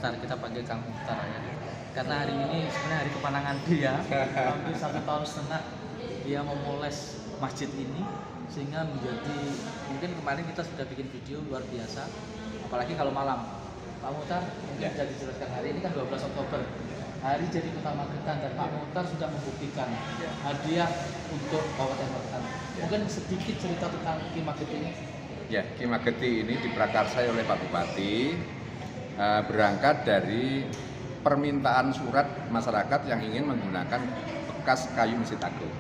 Kita panggil Kang Mukhtar ya. Karena hari ini sebenarnya hari kemenangan dia. Hampir 1,5 tahun dia memoles masjid ini sehingga menjadi, mungkin kemarin kita sudah bikin video luar biasa, apalagi kalau malam. Pak Mukhtar mungkin bisa dijelaskan, hari ini kan 12 Oktober, hari jadi Kota Magetan, dan Pak Mukhtar sudah membuktikan hadiah untuk Kabupaten Magetan. Mungkin sedikit cerita tentang Ki Mageti ini. Ya, Ki Mageti ini diprakarsai oleh Pak Bupati, berangkat dari permintaan surat masyarakat yang ingin menggunakan bekas kayu Masjid Agung.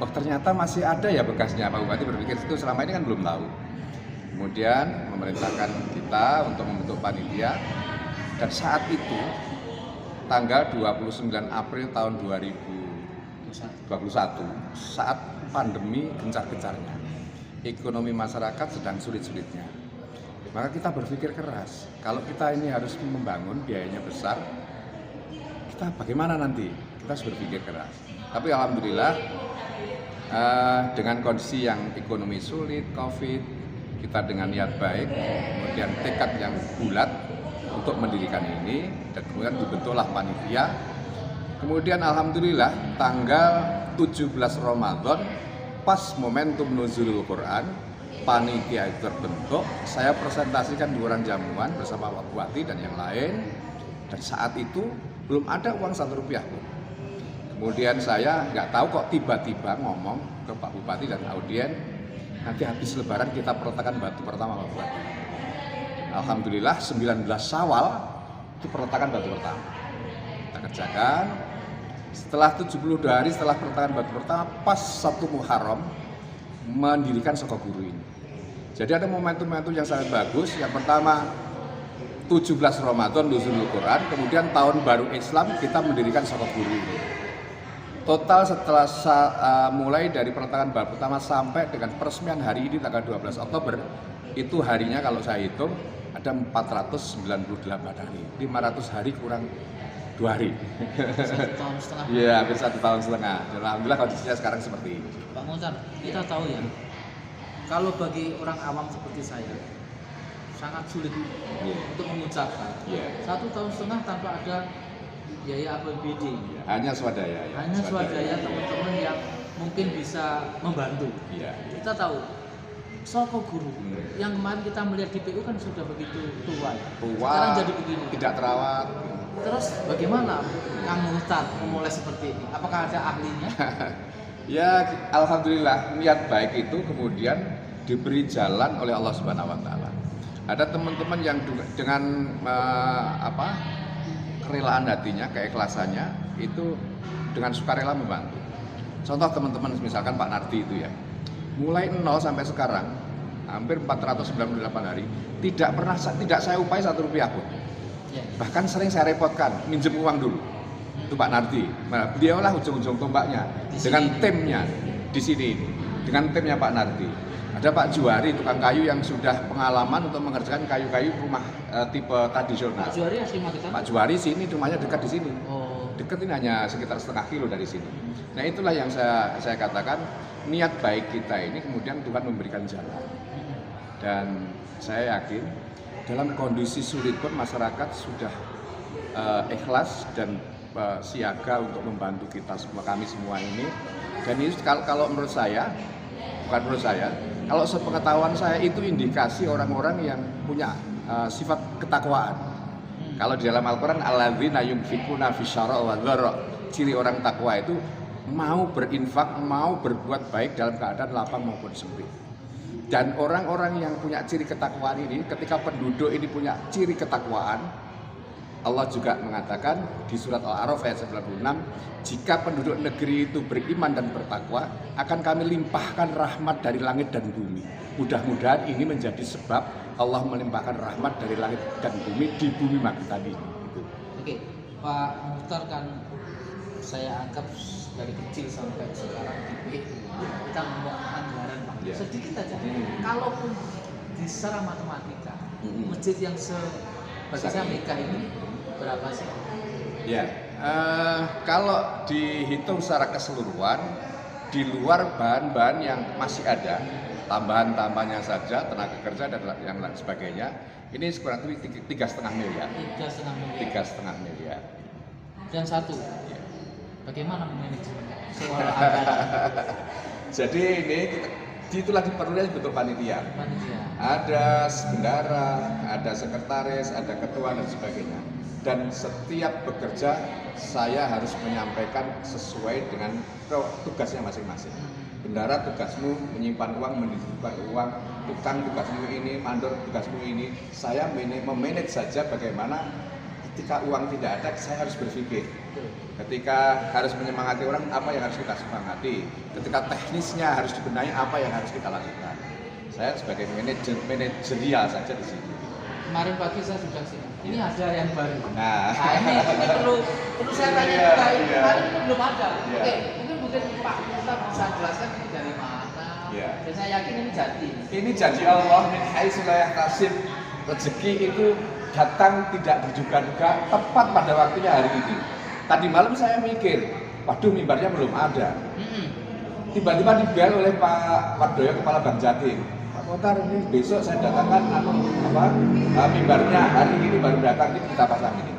Oh, ternyata masih ada ya bekasnya. Pak Bupati berpikir itu selama ini kan belum tahu. Kemudian memerintahkan kita untuk membentuk panitia, dan saat itu tanggal 29 April tahun 2021, saat pandemi gencar-gencarnya, ekonomi masyarakat sedang sulit-sulitnya. Maka kita berpikir keras, kalau kita ini harus membangun, biayanya besar, kita bagaimana nanti? Kita harus berpikir keras. Tapi alhamdulillah dengan kondisi yang ekonomi sulit, Covid, kita dengan niat baik, kemudian tekad yang bulat untuk mendirikan ini, dan kemudian dibentuklah panitia. Kemudian alhamdulillah tanggal 17 Ramadan, pas momentum nuzulul Quran, panitia itu terbentuk. Saya presentasikan di Orang Jamuan bersama Pak Bupati dan yang lain, dan saat itu belum ada uang Rp1 pun. Kemudian saya nggak tahu kok tiba-tiba ngomong ke Pak Bupati dan audien, nanti habis Lebaran kita peletakan batu pertama Pak Bupati. Alhamdulillah 19 Syawal itu peletakan batu pertama kita kerjakan. Setelah 72 hari setelah peletakan batu pertama, pas 1 Muharram mendirikan Soko Guru ini. Jadi ada momentum-momentum yang sangat bagus. Yang pertama 17 Ramadan nuzulul Quran, kemudian tahun baru Islam kita mendirikan Soko Guru ini. Total setelah mulai dari peletakan batu pertama sampai dengan peresmian hari ini tanggal 12 Oktober, itu harinya kalau saya hitung ada 498 hari. 500 hari kurang 2 hari. 1,5 tahun. Iya, hampir 1,5 tahun. Alhamdulillah kondisinya sekarang seperti ini. Pak Mukhtar, kita tahu ya, kalau bagi orang awam seperti saya, sangat sulit untuk mengucapkan 1,5 tahun tanpa ada biaya APBD. Hanya swadaya. Ya. Hanya swadaya teman-teman yang mungkin bisa membantu. Kita tahu Soko Guru yang kemarin kita melihat di PU kan sudah begitu tua. Sekarang jadi begini. Tidak terawat. Terus bagaimana Kang Mukhtar memoles seperti ini? Apakah ada ahlinya? Ya, alhamdulillah niat baik itu kemudian diberi jalan oleh Allah Subhanahu wa taala. Ada teman-teman yang dengan kerelaan hatinya, keikhlasannya itu dengan sukarela membantu. Contoh teman-teman misalkan Pak Nardi itu ya. Mulai 0 sampai sekarang hampir 498 hari tidak saya upai Rp1 pun. Bahkan sering saya repotkan minjem uang dulu. Itu Pak Nardi. Nah, beliaulah ujung-ujung tombaknya dengan timnya di sini, dengan timnya Pak Nardi. Ada Pak Juwari, tukang kayu yang sudah pengalaman untuk mengerjakan kayu-kayu rumah tipe tradisional. Pak Juwari asli Magetan? Pak Juwari sini, rumahnya dekat di sini. Oh. Dekat ini hanya sekitar setengah kilo dari sini. Nah itulah yang saya katakan, niat baik kita ini kemudian Tuhan memberikan jalan. Dan saya yakin dalam kondisi sulit pun masyarakat sudah ikhlas dan siaga untuk membantu kita semua, kami semua ini. Dan ini kalau menurut saya, bukan menurut saya, kalau sepengetahuan saya itu indikasi orang-orang yang punya sifat ketakwaan. Kalau di dalam Al-Quran, alladzina yunfikuna fisyara wa dharra, ciri orang takwa itu mau berinfak, mau berbuat baik dalam keadaan lapang maupun sempit. Dan orang-orang yang punya ciri ketakwaan ini, ketika penduduk ini punya ciri ketakwaan, Allah juga mengatakan di surat Al-A'raf ayat 96, jika penduduk negeri itu beriman dan bertakwa, akan kami limpahkan rahmat dari langit dan bumi. Mudah-mudahan ini menjadi sebab Allah melimpahkan rahmat dari langit dan bumi di bumi Magetan ini. Oke, Pak Mukhtar kan saya anggap dari kecil sampai sekarang di kita ngomong anggaran Pak. Yeah. Sedikit aja. Kalaupun di secara matematika, masjid yang sebesar Mekah ini berapa sih? Ya, kalau dihitung secara keseluruhan, di luar bahan-bahan yang masih ada, tambahan-tambahannya saja, tenaga kerja dan yang lain sebagainya, ini kurang lebih 3,5 miliar. 3,5 miliar. 3,5 miliar. Dan satu, Ya. bagaimana manajemen soal anggaran? Jadi ini itulah diperlukan bentuk panitia. Panitia. Ada bendara, ada sekretaris, ada ketua dan sebagainya. Dan setiap bekerja saya harus menyampaikan sesuai dengan tugasnya masing-masing. Bendara tugasmu menyimpan uang, menitipkan uang, tukang tugasmu ini, mandor tugasmu ini. Saya memanage saja bagaimana ketika uang tidak ada saya harus berpikir. Ketika harus menyemangati orang, apa yang harus kita semangati. Ketika teknisnya harus dibenahi, apa yang harus kita lakukan. Saya sebagai manajerial saja di sini. Kemarin pagi saya sudah sini. Ini ada yang baru. Nah, ini perlu saya tanya Iya, juga. Ini iya. kemarin itu belum ada. Iya. Oke, mungkin Pak Mukhtar bisa jelaskan ini dari mana. Iya. Dan saya yakin ini jadi. ini janji Allah min haitsu la yahtasib. Rezeki itu datang tidak diduga-duga, tepat pada waktunya hari ini. Tadi malam saya mikir, waduh mimbarnya belum ada. Tiba-tiba dibel oleh Pak Wardoyo, Kepala Bank Jatim. Pak Mukhtar, ini besok saya datangkan mimbarnya, hari ini baru datang, ini kita pasang ini.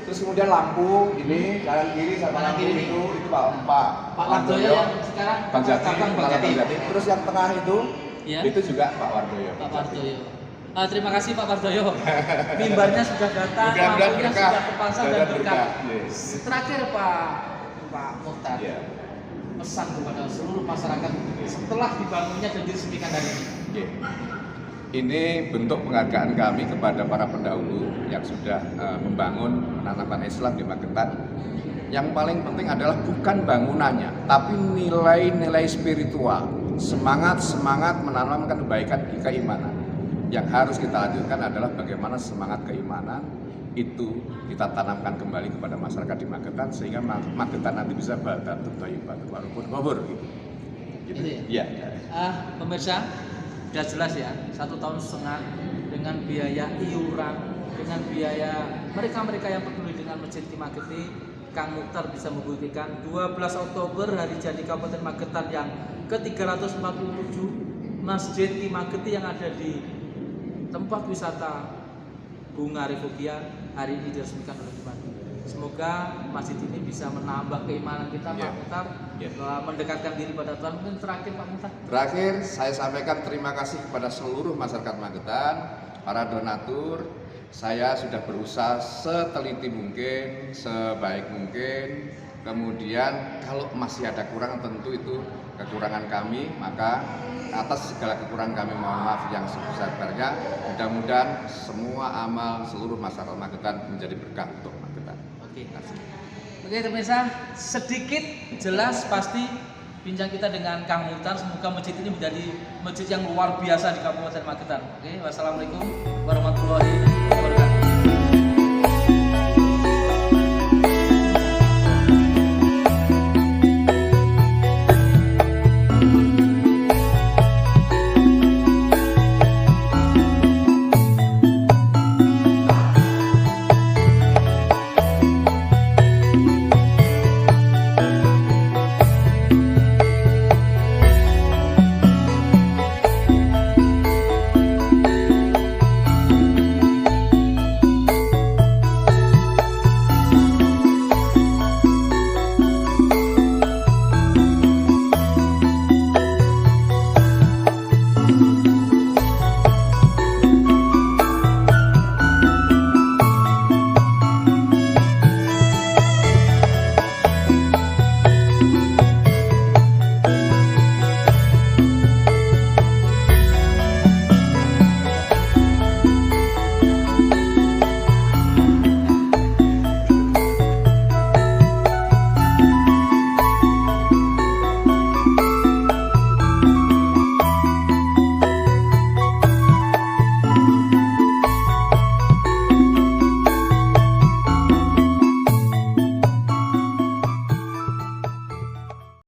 Terus kemudian lampu ini kanan kiri sama Kanan lampu kiri itu Pak Wardoyo yang sekarang Bank Jatim, cabang Bank Kepala Bank Jatim. Jatim. Terus yang tengah itu Ya. itu juga Pak Wardoyo. Pak Wardoyo. Terima kasih Pak Wardoyo. Mimbarnya sudah datang, Mudah-mudahan lampunya berkah. sudah terpasang dan Mudah-mudahan berkah. berkah. Yes. Terakhir Pak Mukhtar, Iya. pesan kepada seluruh masyarakat setelah dibangunnya dan diresmikan hari ini. Oke. Ini bentuk penghargaan kami kepada para pendahulu yang sudah membangun menanamkan Islam di Magetan. Yang paling penting adalah bukan bangunannya, tapi nilai-nilai spiritual, semangat menanamkan kebaikan di keimanan. Yang harus kita lanjutkan adalah bagaimana semangat keimanan itu kita tanamkan kembali kepada masyarakat di Magetan sehingga Magetan nanti bisa baldatun thayyibatun wa rabbun ghafur gitu. Itu Iya. Pemirsa, sudah jelas ya, 1,5 tahun dengan biaya iuran, dengan biaya mereka yang peduli dengan Masjid Ki Mageti, Kang Mukhtar bisa membuktikan 12 Oktober hari jadi Kabupaten Magetan yang ke-347 Masjid Ki Mageti yang ada di tempat wisata Bunga Refugia hari ini diresmikan oleh Bupati. Semoga masjid ini bisa menambah keimanan kita, Pak Mukhtar, mendekatkan diri pada Tuhan. Mungkin terakhir Pak Mukhtar. Terakhir saya sampaikan terima kasih kepada seluruh masyarakat Magetan, para donatur. Saya sudah berusaha seteliti mungkin, sebaik mungkin. Kemudian kalau masih ada kurang, tentu itu kekurangan kami, maka atas segala kekurangan kami mohon maaf yang sebesar-besarnya. Mudah-mudahan semua amal seluruh masyarakat Magetan menjadi berkah untuk Magetan. Oke pemirsa, sedikit jelas pasti bincang kita dengan Kang Mukhtar. Semoga masjid ini menjadi masjid yang luar biasa di Kabupaten Magetan. Oke, wassalamualaikum warahmatullahi wabarakatuh.